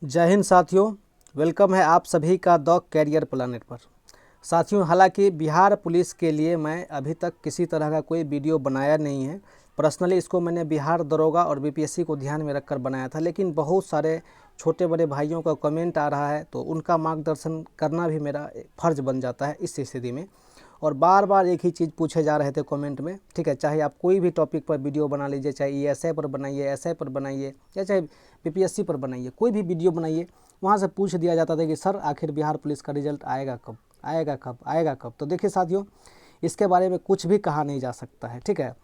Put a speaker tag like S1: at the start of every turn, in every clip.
S1: जय हिंद साथियों, वेलकम है आप सभी का द कैरियर प्लानेट पर। साथियों, हालांकि बिहार पुलिस के लिए मैं अभी तक किसी तरह का कोई वीडियो बनाया नहीं है। पर्सनली इसको मैंने बिहार दरोगा और बीपीएससी को ध्यान में रखकर बनाया था, लेकिन बहुत सारे छोटे बड़े भाइयों का कमेंट आ रहा है तो उनका मार्गदर्शन करना भी मेरा फ़र्ज़ बन जाता है इस स्थिति में। और बार बार एक ही चीज़ पूछे जा रहे थे कमेंट में, ठीक है, चाहे आप कोई भी टॉपिक पर वीडियो बना लीजिए, चाहे ईएसआई पर बनाइए, एसआई पर बनाइए, या चाहे बीपीएससी पर बनाइए, कोई भी वीडियो बनाइए, वहाँ से पूछ दिया जाता था कि सर आखिर बिहार पुलिस का रिजल्ट आएगा कब, आएगा कब, आएगा कब। तो देखिए साथियों, इसके बारे में कुछ भी कहा नहीं जा सकता है, ठीक है।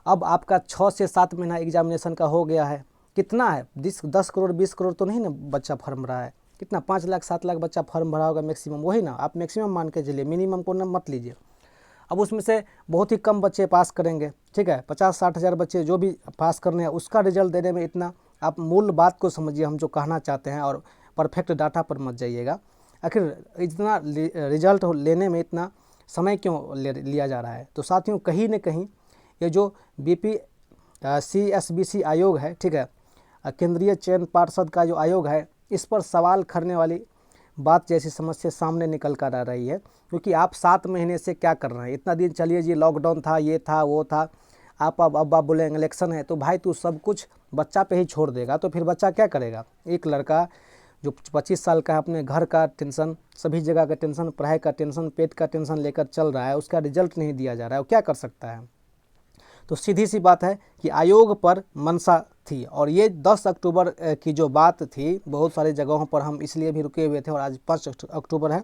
S1: अब आपका 6 से 7 महीना एग्जामिनेशन का हो गया है। कितना है, 10 करोड़ 20 करोड़ तो नहीं ना बच्चा फॉर्म भरा है। कितना, 5 लाख 7 लाख बच्चा फॉर्म भरा होगा मैक्सिमम, वही ना। आप मैक्सिमम मान के चलिए, मिनिमम को ना मत लीजिए। अब उसमें से बहुत ही कम बच्चे पास करेंगे, ठीक है। 50-60 हज़ार बच्चे जो भी पास करने हैं, उसका रिजल्ट देने में इतना, आप मूल बात को समझिए हम जो कहना चाहते हैं, और परफेक्ट डाटा पर मत जाइएगा। आखिर इतना रिजल्ट लेने में इतना समय क्यों लिया जा रहा है। तो साथियों, कहीं न कहीं ये जो CSBC आयोग है, ठीक है, केंद्रीय चयन पार्षद का जो आयोग है, इस पर सवाल करने वाली बात जैसी समस्या सामने निकल कर आ रही है। क्योंकि आप 7 महीने से क्या कर रहे हैं, इतना दिन चलिए जी, लॉकडाउन था, ये था, वो था, अब आप बोलेंगे इलेक्शन है, तो भाई तू सब कुछ बच्चा पे ही छोड़ देगा तो फिर बच्चा क्या करेगा। एक लड़का जो 25 साल का है, अपने घर का टेंशन, सभी जगह का टेंशन, पढ़ाई का टेंशन, पेट का टेंशन लेकर चल रहा है, उसका रिजल्ट नहीं दिया जा रहा है, वो क्या कर सकता है। तो सीधी सी बात है कि आयोग पर मंशा थी, और ये 10 अक्टूबर की जो बात थी, बहुत सारी जगहों पर हम इसलिए भी रुके हुए थे, और आज 5 अक्टूबर है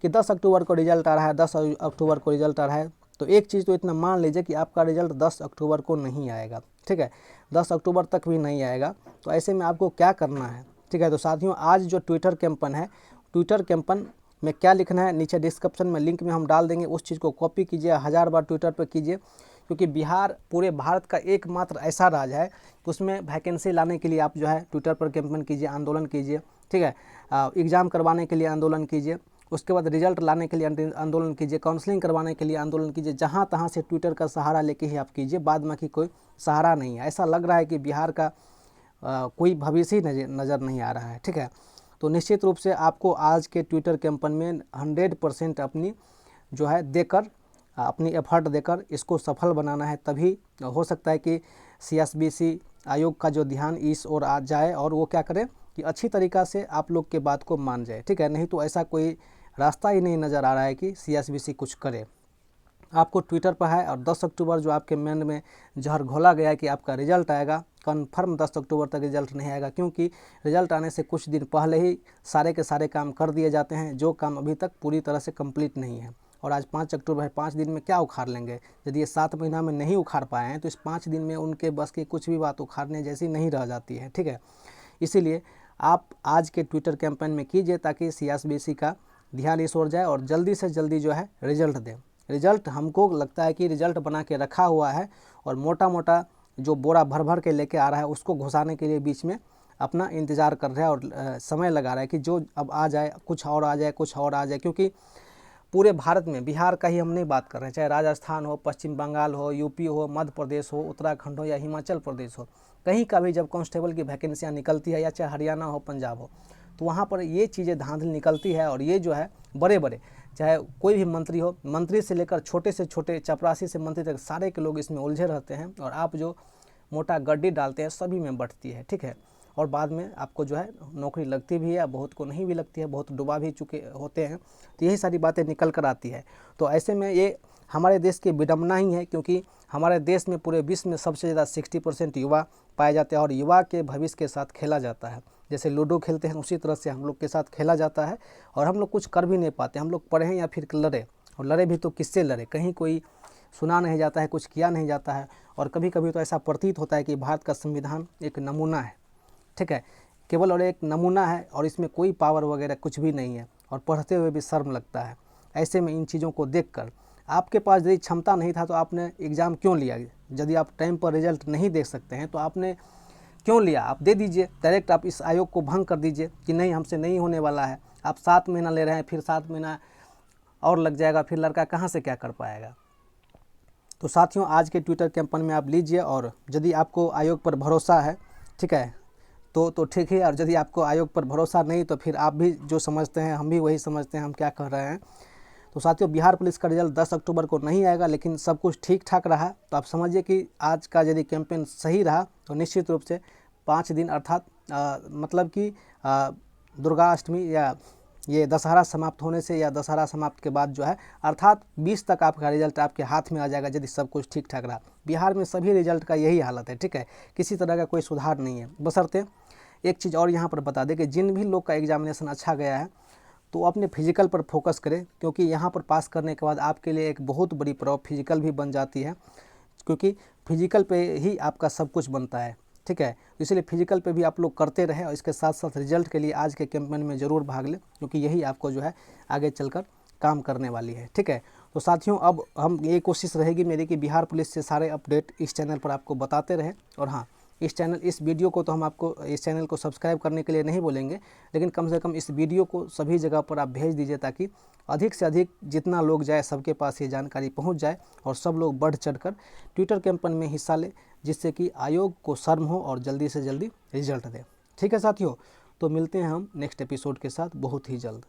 S1: कि 10 अक्टूबर को रिजल्ट आ रहा है, 10 अक्टूबर को रिजल्ट आ रहा है। तो एक चीज़ तो इतना मान लीजिए कि आपका रिजल्ट 10 अक्टूबर को नहीं आएगा, ठीक है, 10 अक्टूबर तक भी नहीं आएगा। तो ऐसे में आपको क्या करना है, ठीक है। तो साथियों, आज जो ट्विटर कैंपन है, ट्विटर कैंपन में क्या लिखना है, नीचे डिस्क्रिप्शन में लिंक में हम डाल देंगे, उस चीज़ को कॉपी कीजिए, 1000 बार ट्विटर पर कीजिए। क्योंकि बिहार पूरे भारत का एकमात्र ऐसा राज्य है कि उसमें वैकेंसी लाने के लिए आप जो है ट्विटर पर कैंपेन कीजिए, आंदोलन कीजिए, ठीक है। एग्ज़ाम करवाने के लिए आंदोलन कीजिए, उसके बाद रिजल्ट लाने के लिए आंदोलन कीजिए, काउंसलिंग करवाने के लिए आंदोलन कीजिए, जहाँ तहाँ से ट्विटर का सहारा लेके ही आप कीजिए, बाद में कि कोई सहारा नहीं है। ऐसा लग रहा है कि बिहार का कोई भविष्य ही नज़र नहीं आ रहा है, ठीक है। तो निश्चित रूप से आपको आज के ट्विटर कैंपेन में 100% अपनी जो है देकर, अपनी एफर्ट देकर इसको सफल बनाना है। तभी हो सकता है कि CSBC आयोग का जो ध्यान इस ओर आ जाए और वो क्या करे कि अच्छी तरीक़ा से आप लोग के बात को मान जाए, ठीक है। नहीं तो ऐसा कोई रास्ता ही नहीं नज़र आ रहा है कि CSBC कुछ करे। आपको ट्विटर पर है, और 10 अक्टूबर जो आपके मन में जहर घोला गया है कि आपका रिजल्ट आएगा, कन्फर्म 10 अक्टूबर तक रिजल्ट नहीं आएगा। क्योंकि रिजल्ट आने से कुछ दिन पहले ही सारे के सारे काम कर दिए जाते हैं, जो काम अभी तक पूरी तरह से कंप्लीट नहीं है। और आज 5 अक्टूबर है, 5 दिन में क्या उखाड़ लेंगे। यदि ये 7 महीना में नहीं उखाड़ पाए हैं तो इस 5 दिन में उनके बस की कुछ भी बात उखाड़ने जैसी नहीं रह जाती है, ठीक है। इसीलिए आप आज के ट्विटर कैंपेन में कीजिए, ताकि CSBC का ध्यान इस ओर जाए और जल्दी से जल्दी जो है रिजल्ट दें। रिजल्ट हमको लगता है कि रिजल्ट बना के रखा हुआ है, और मोटा मोटा जो बोरा भर भर के लेके आ रहा है उसको घुसाने के लिए बीच में अपना इंतज़ार कर रहा है, और समय लगा रहा है कि जो अब आ जाए, कुछ और आ जाए, कुछ और आ जाए। क्योंकि पूरे भारत में बिहार का ही हम नहीं बात कर रहे हैं, चाहे राजस्थान हो, पश्चिम बंगाल हो, यूपी हो, मध्य प्रदेश हो, उत्तराखंड हो, या हिमाचल प्रदेश हो, कहीं का भी जब कांस्टेबल की वैकेंसियाँ निकलती है, या चाहे हरियाणा हो, पंजाब हो, तो वहाँ पर ये चीज़ें धांधली निकलती है। और ये जो है बड़े बड़े, चाहे कोई भी मंत्री हो, मंत्री से लेकर छोटे से छोटे चपरासी से मंत्री तक, सारे के लोग इसमें उलझे रहते हैं, और आप जो मोटा गड्डी डालते हैं सभी में बढ़ती है, ठीक है। और बाद में आपको जो है नौकरी लगती भी है, बहुत को नहीं भी लगती है, बहुत डुबा भी चुके होते हैं। तो यही सारी बातें निकल कर आती है। तो ऐसे में ये हमारे देश की विडम्बना ही है, क्योंकि हमारे देश में पूरे विश्व में सबसे ज़्यादा 60% युवा पाए जाते हैं, और युवा के भविष्य के साथ खेला जाता है। जैसे लूडो खेलते हैं, उसी तरह से हम लोग के साथ खेला जाता है, और हम लोग कुछ कर भी नहीं पाते। हम लोग पढ़ें या फिर लड़े, और लड़े भी तो किससे लड़े, कहीं कोई सुना नहीं जाता है, कुछ किया नहीं जाता है। और कभी कभी तो ऐसा प्रतीत होता है कि भारत का संविधान एक नमूना है, ठीक है, केवल और एक नमूना है, और इसमें कोई पावर वगैरह कुछ भी नहीं है, और पढ़ते हुए भी शर्म लगता है। ऐसे में इन चीज़ों को देखकर, आपके पास यदि क्षमता नहीं था तो आपने एग्ज़ाम क्यों लिया। यदि आप टाइम पर रिजल्ट नहीं देख सकते हैं तो आपने क्यों लिया। आप दे दीजिए डायरेक्ट, आप इस आयोग को भंग कर दीजिए कि नहीं, हमसे नहीं होने वाला है। आप 7 महीना ले रहे हैं, फिर 7 महीना और लग जाएगा, फिर लड़का कहाँ से क्या कर पाएगा। तो साथियों, आज के ट्विटर कैंपेन में आप लीजिए, और यदि आपको आयोग पर भरोसा है, ठीक है, तो ठीक है। और यदि आपको आयोग पर भरोसा नहीं तो फिर आप भी जो समझते हैं हम भी वही समझते हैं, हम क्या कह रहे हैं। तो साथियों, बिहार पुलिस का रिजल्ट 10 अक्टूबर को नहीं आएगा, लेकिन सब कुछ ठीक ठाक रहा तो आप समझिए कि आज का यदि कैंपेन सही रहा तो निश्चित रूप से 5 दिन अर्थात मतलब कि दुर्गा अष्टमी या ये दशहरा समाप्त होने से या दशहरा समाप्त के बाद जो है अर्थात 20 तक आपका रिजल्ट आपके हाथ में आ जाएगा यदि सब कुछ ठीक ठाक रहा। बिहार में सभी रिजल्ट का यही हालत है, ठीक है, किसी तरह का कोई सुधार नहीं है। बशर्ते एक चीज़ और यहाँ पर बता दें कि जिन भी लोग का एग्जामिनेशन अच्छा गया है तो अपने फिजिकल पर फोकस करें, क्योंकि यहाँ पर पास करने के बाद आपके लिए एक बहुत बड़ी प्रॉब्लम फिजिकल भी बन जाती है, क्योंकि फिजिकल पे ही आपका सब कुछ बनता है, ठीक है। इसलिए फिजिकल पे भी आप लोग करते रहें और इसके साथ साथ रिजल्ट के लिए आज के कैंपेन में ज़रूर भाग लें, क्योंकि यही आपको जो है आगे चलकर काम करने वाली है, ठीक है। तो साथियों, अब हम ये कोशिश रहेगी मेरी कि बिहार पुलिस से सारे अपडेट इस चैनल पर आपको बताते रहें। और हाँ, इस वीडियो को तो हम आपको इस चैनल को सब्सक्राइब करने के लिए नहीं बोलेंगे, लेकिन कम से कम इस वीडियो को सभी जगह पर आप भेज दीजिए, ताकि अधिक से अधिक जितना लोग जाए सबके पास ये जानकारी पहुंच जाए और सब लोग बढ़ चढ़कर ट्विटर कैंपेन में हिस्सा ले, जिससे कि आयोग को शर्म हो और जल्दी से जल्दी रिजल्ट दे। ठीक है साथियों, तो मिलते हैं हम नेक्स्ट एपिसोड के साथ बहुत ही जल्द।